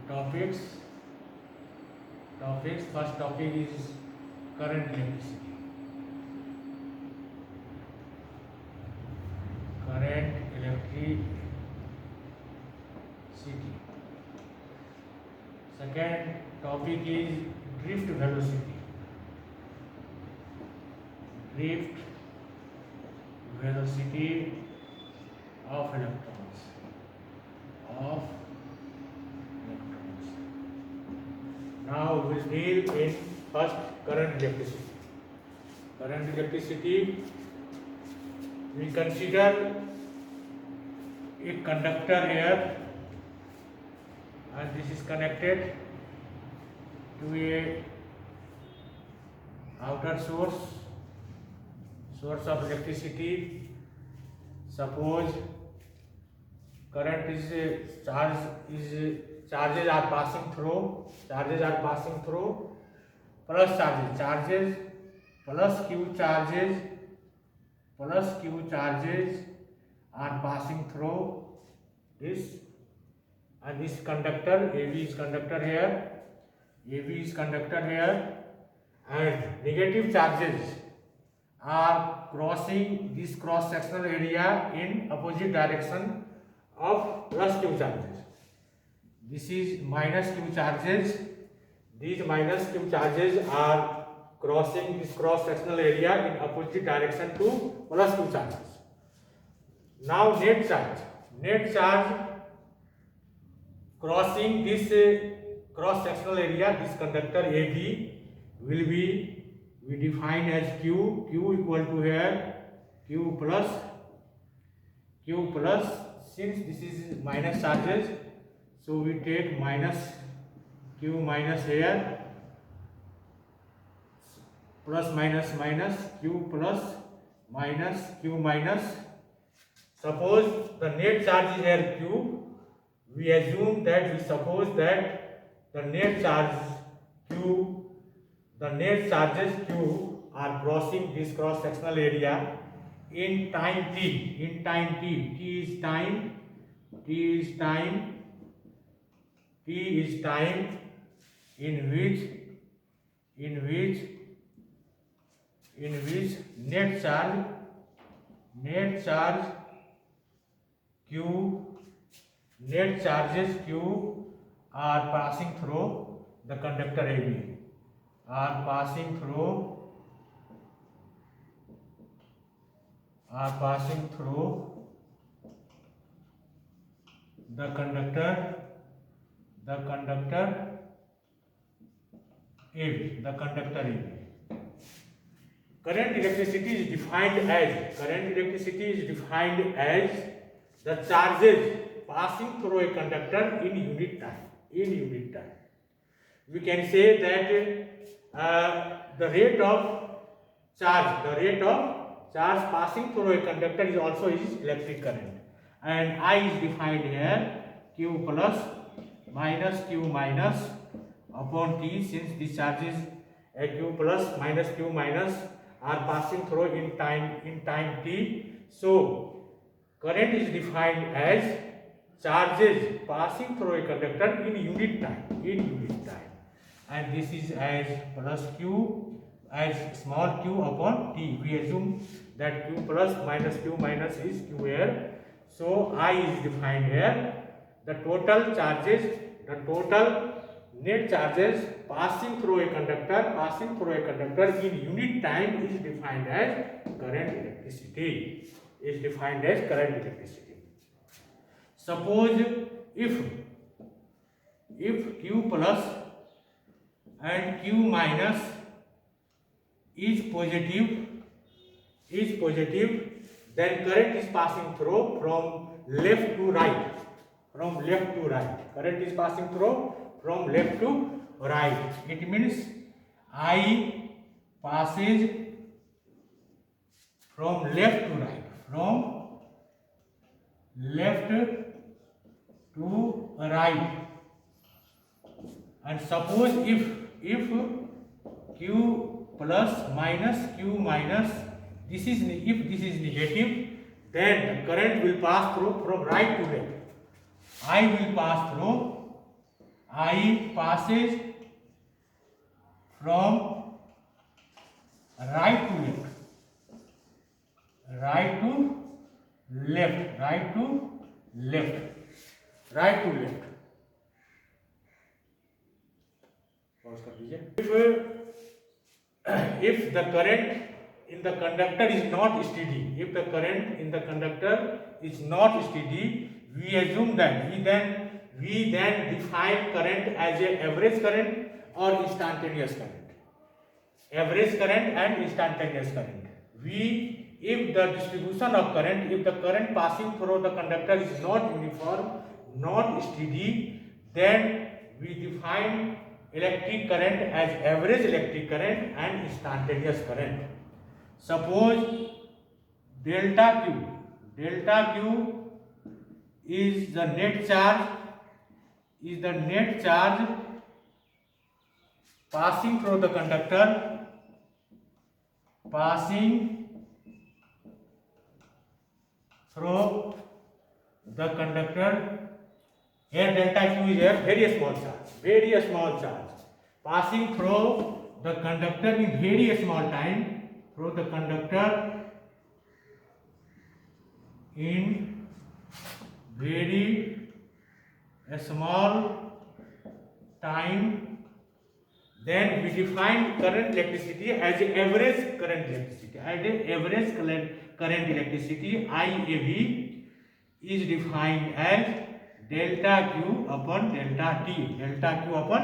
topics. First topic is current electricity. Current electricity. Second topic is drift velocity. Drift velocity of electrons. Now we will deal in first current electricity. Current electricity, we consider a conductor here, and this is connected to a outer source of electricity. Suppose current is charges are passing through plus charges plus q charges are passing through this, and this conductor AB is conductor here, and negative charges are crossing this cross sectional area in opposite direction of plus q charges. This is minus q charges. These minus q charges are crossing this cross sectional area in opposite direction to plus q charges. Now net charge crossing this cross sectional area, this conductor AB will be we define as q equal to here q plus. Since this is minus charges, so we take minus q minus here, plus minus q plus minus q minus. Suppose the net charge is here q, we assume that we suppose that the net charges q are crossing this cross sectional area in time t. T is time in which net charges q are passing through the conductor AB, are passing through the conductor AB. Current electricity is defined as the charges passing through a conductor in unit time. We can say that the rate of charge passing through a conductor is also electric current, and I is defined here q plus minus q minus upon t, since these charges q plus minus q minus are passing through in time t. So current is defined as charges passing through a conductor in unit time, and this is as plus q as small q upon t. We assume that q plus minus q minus is q here. So I is defined here. The total net charges passing through a conductor in unit time is defined as current electricity. Suppose if q plus and q minus is positive, then current is passing through from left to right. Current is passing through from left to right. It means I passes from left to right. And suppose if q plus minus q minus, if this is negative, then the current will pass through from right to left. I will pass I passes from right to left, right to left, right to left, right to left. Pause कर दीजिए. If the current in the conductor is not steady, if the current in the conductor is not steady, we assume that we then define current as a average current or instantaneous current. Average current and instantaneous current. If the distribution of current, if the current passing through the conductor is not uniform, not steady, then we define electric current as average electric current and instantaneous current. Suppose delta Q is the net charge passing through the conductor, here delta Q is here very small charge passing through the conductor in very small time, through the conductor in very small time, then we define current electricity as average current electricity. Current electricity IAV is defined as delta Q upon delta T. Delta Q upon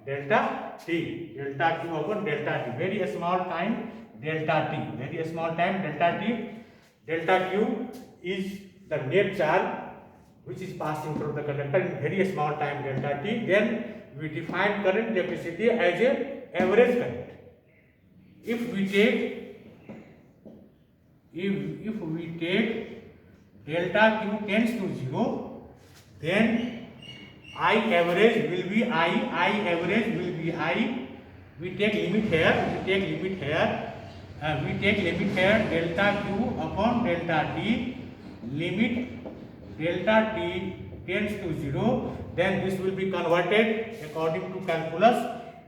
delta T. Delta Q upon delta T. Very small time delta T. Very small time delta T. Delta Q is the net charge which is passing through the conductor in very small time delta T. Then we define current electricity as a average current. If we take delta Q tends to 0, then I average will be I. We take limit here. Delta Q upon delta T. Limit delta T tends to 0. Then this will be converted according to calculus.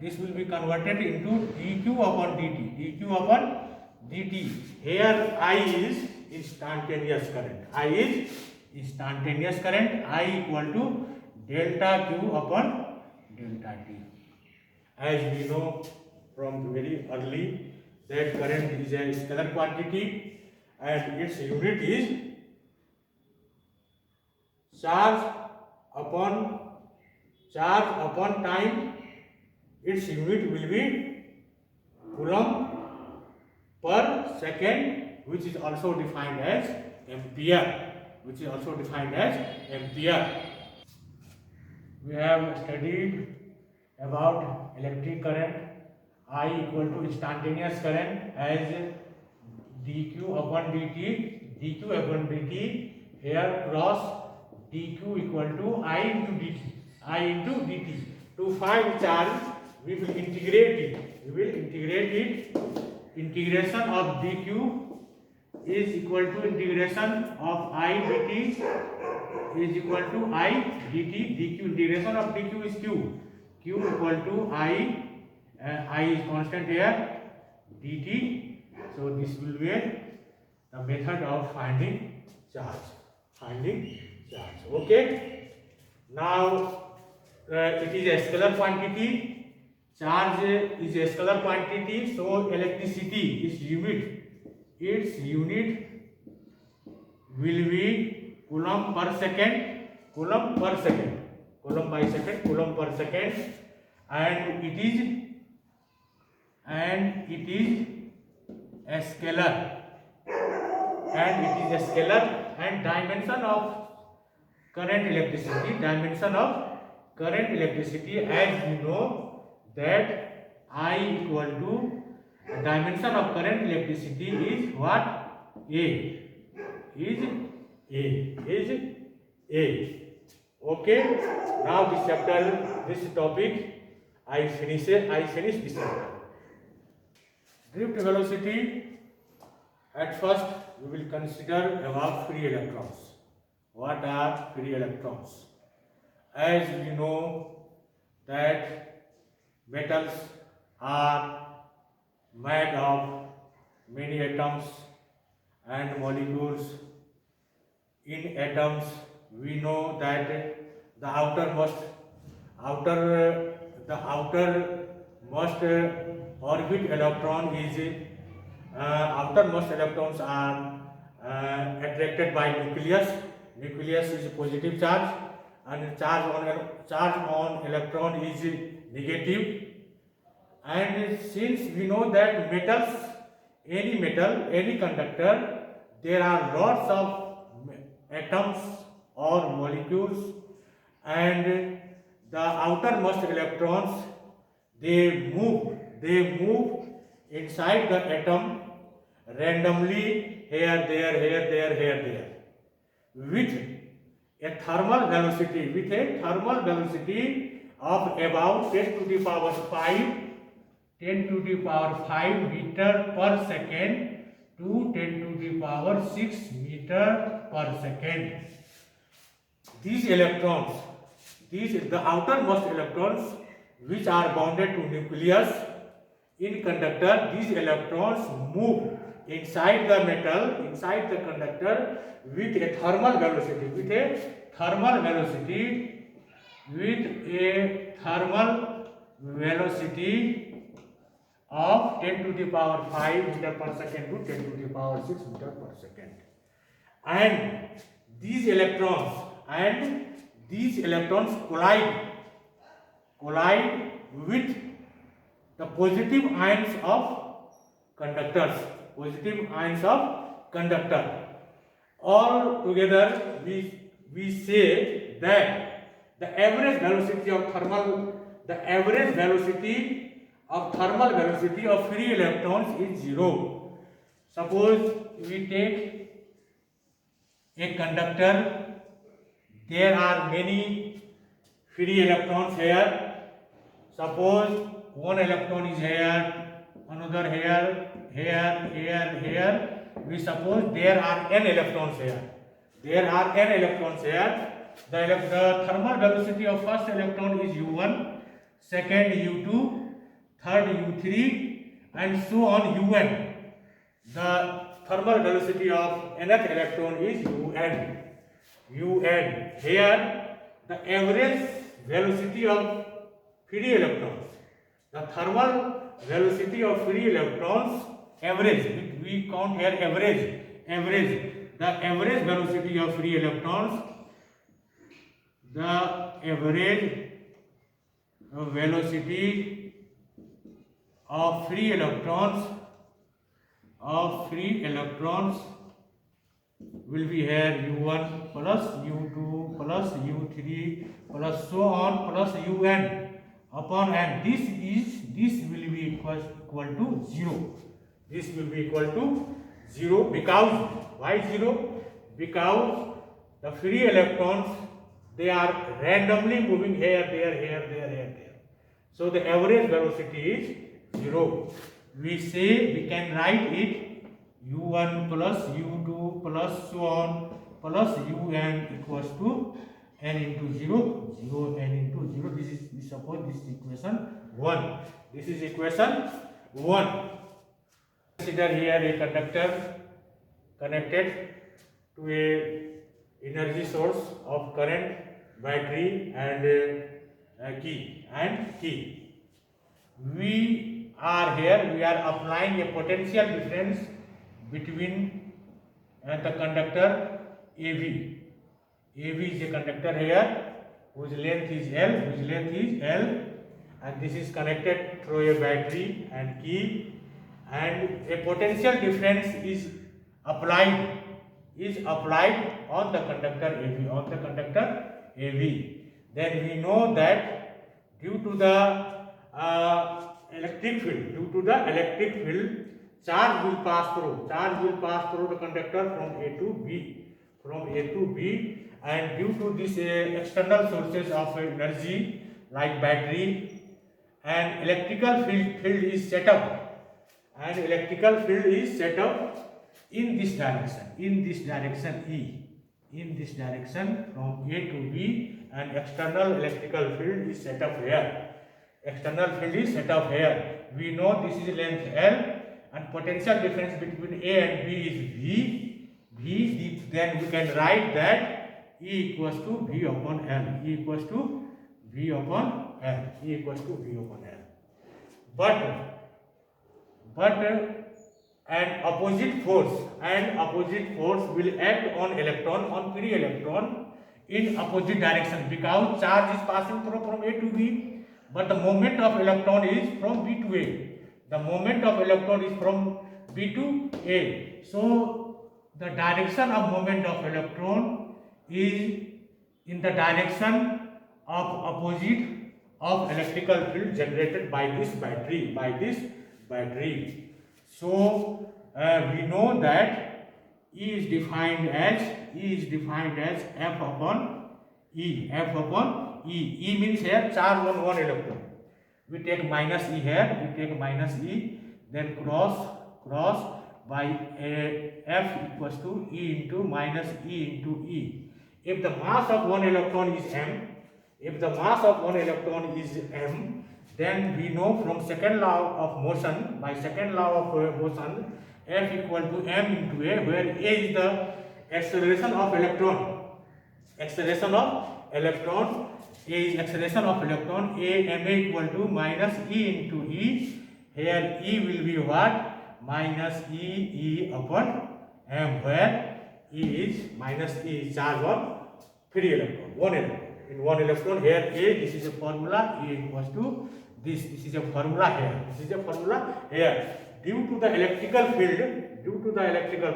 This will be converted into dq upon dt. Here I is instantaneous current. I equal to delta Q upon delta T. As we know from very early that current is a scalar quantity and its unit is charge upon time. Its unit will be coulomb per second, which is also defined as ampere. We have studied about electric current. I equal to instantaneous current as dq upon dt. Here cross dq equal to I into dt. To find charge, we will integrate it. Integration of dq is equal to integration of I dt is equal to I dt. Dq integration of dq is q. Q equal to I is constant here, dt. So this will be the method of finding charge. Okay. Now it is a scalar quantity. Charge is a scalar quantity. So electricity is unit. Its unit will be coulomb per second, coulomb per second, and it is a scalar, and dimension of current electricity, as we know that I equal to dimension of current electricity is what? A. Okay. Now this topic I finish this chapter. Drift velocity. At first we will consider about free electrons. What are free electrons? As we know that metals are made of many atoms and molecules. In atoms, we know that the outermost orbit electron is outermost electrons are attracted by nucleus. Nucleus is positive charge, and charge on electron is negative. And since we know that any metal, any conductor, there are lots of atoms or molecules, and the outermost electrons, they move inside the atom randomly, here, there, with a thermal velocity of about 10 to the power 5 meter per second to 10 to the power 6 meter per second. These electrons, the outermost electrons which are bounded to nucleus in conductor, these electrons move inside the metal, inside the conductor with a thermal velocity, of 10 to the power 5 meter per second to 10 to the power 6 meter per second. And these electrons collide with the positive ions of conductor. All together, we say that the average velocity of free electrons is 0. Suppose we take a conductor, there are many free electrons here. Suppose one electron is here, another here. We suppose there are n electrons here. The thermal velocity of first electron is u1, second u2, third u3, and so on un. The thermal velocity of nth electron is un. Here, the average velocity of free electrons. The thermal velocity of free electrons, average, we count here average. The average velocity of free electrons, will be here u1 plus u2 plus u3 plus so on plus un upon n. This will be equal to 0. This will be equal to 0 because why 0? Because the free electrons, they are randomly moving here, there. So the average velocity is 0. We can write it u1 plus u2 plus so on plus un equals to n into 0, n into 0. We suppose this is equation 1. This is equation 1. Consider here a conductor connected to a energy source of current, battery, and key. We are applying a potential difference between the conductor AB. AB is a conductor here whose length is L, and this is connected through a battery and key, and a potential difference is applied on the conductor AB. Then we know that due to the electric field, charge will pass through the conductor from A to B, and due to these external sources of energy like battery, and electrical field is set up in this direction E, from A to B, and external electrical field is set up here. External field is set up here. We know this is length L and potential difference between A and B is V. Then we can write that E equals to V upon L. E equals to V upon L. E equals to V upon L. But an opposite force will act on electron, on free electron in opposite direction, because charge is passing through from A to B, but the moment of electron is from B to A. The moment of electron is from B to A. So the direction of moment of electron is in the direction of opposite of electrical field generated by this battery. So we know that E is defined as F upon E. E means here charge on one electron. We take minus E here. Then cross by F equals to E into minus E into E. If the mass of one electron is m, then we know from second law of motion, F equal to m into A, where A is the acceleration of electron. A is acceleration of electron. Ma equal to minus E into E. Here E will be what? Minus E upon m, where E is charge on free electron, one electron. In one electron, here A, this is a formula, E equals to this is a formula here. Due to the electrical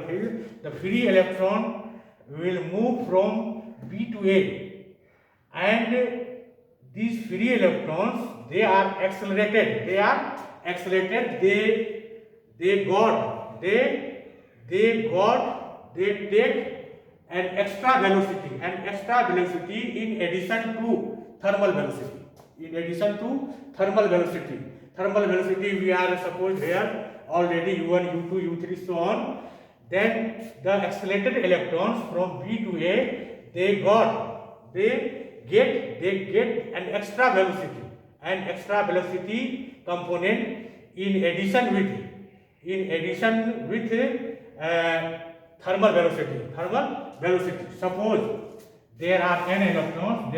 field, the free electron will move from B to A, and these free electrons, they accelerate. They take an extra velocity in addition to thermal velocity. Thermal velocity we are supposed here already U1, U2, U3 so on. Then the accelerated electrons from B to A, they get an extra velocity component in addition with thermal velocity. Suppose there are n electrons,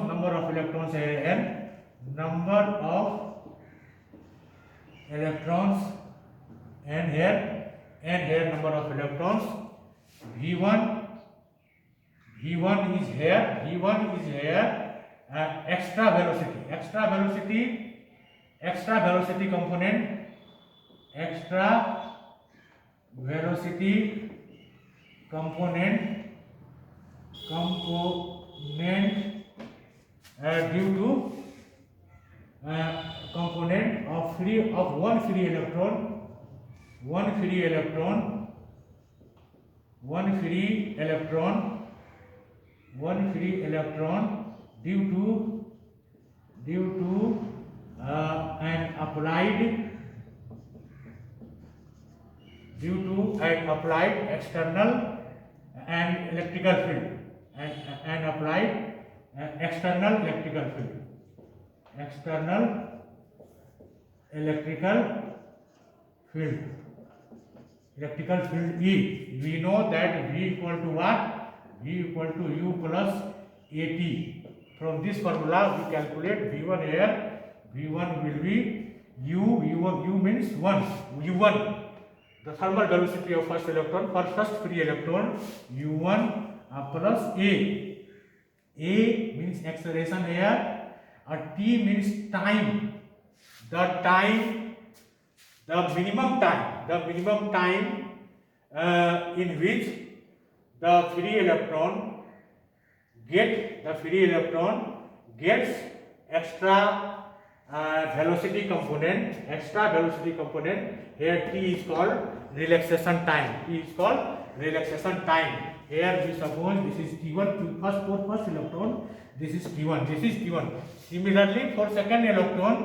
number of electrons here n, number of electrons n here number of electrons. V1 is here, extra velocity component, due to component of one free electron due to an applied external and electrical field, and applied external electrical field E. We know that V equal to what? V equal to U plus AT. From this formula we calculate V1 here. V1 will be U means 1. U1, the thermal velocity of first free electron, U1 plus A. A means acceleration here, T means time. The minimum time in which the free electron gets extra velocity component. Here T is called relaxation time. Here we suppose this is T1 for first electron, this is T1. Similarly for second electron,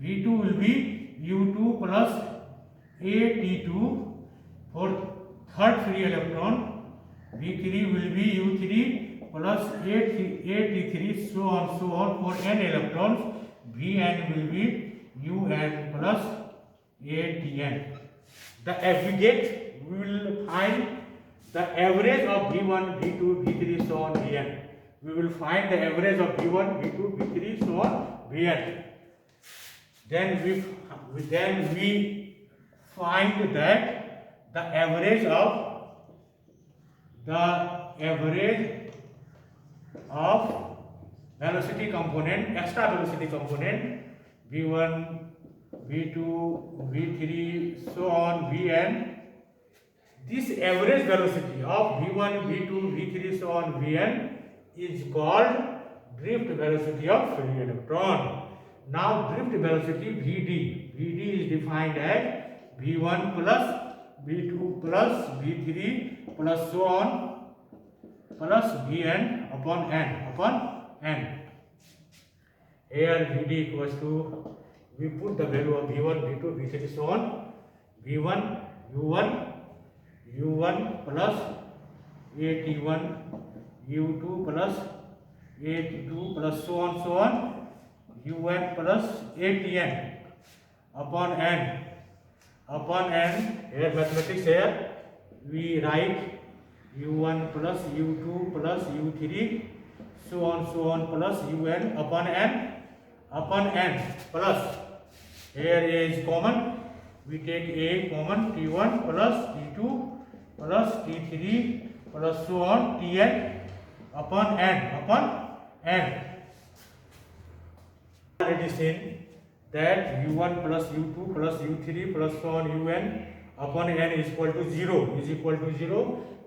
V2 will be U2 plus AT2. For third free electron, V3 will be U3 plus AT3 so on for n electrons. Vn will be Un plus Atn. The aggregate, we will find the average of V1, V2, V3 so on Vn. We will find the average of V1, V2, V3 so on Vn. Then we find that the average of velocity component, extra velocity component, V1, V2, V3 so on Vn. This average velocity of V1, V2, V3 so on Vn is called drift velocity of free electron. Now drift velocity Vd is defined as V1 plus V2 plus V3 plus so on plus Vn upon n. Here Vd equals to, we put the value of V1, V2, V3 so on. V1 U1 plus AT1 U2 plus AT2 plus so on Un plus Atn upon n. Here mathematics, here we write U1 plus U2 plus U3 so on plus Un upon n plus, here is common, we take a common, T1 plus T2 plus T3 plus so on Tn upon n. Already seen that U1 plus U2 plus U3 plus so on Un upon n is equal to 0,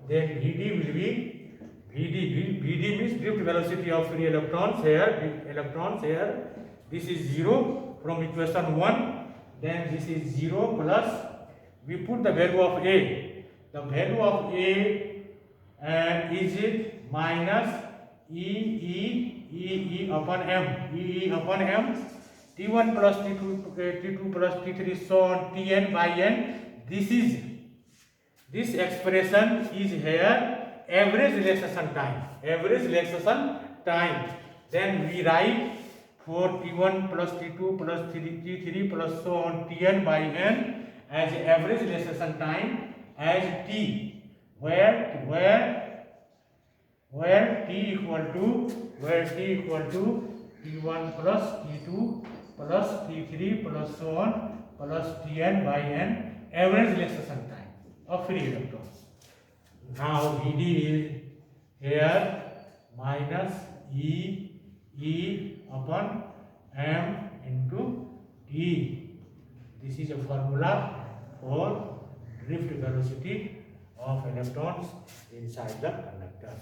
then Vd will be Vd means drift velocity of free electrons. Here this is 0 from equation 1, then this is 0 plus, we put the value of A. The value of A is minus E upon m. T1 plus T2 plus T3 so on Tn by n. This expression is here average relaxation time. Then we write for T1 plus T2 plus T3 plus so on Tn by n as average relaxation time as T, where T equal to T1 plus T2 plus T3 plus so on plus Tn by n, average relaxation time of free electrons. Now Vd is here minus E upon m into T. This is a formula for drift velocity of electrons inside the conductor.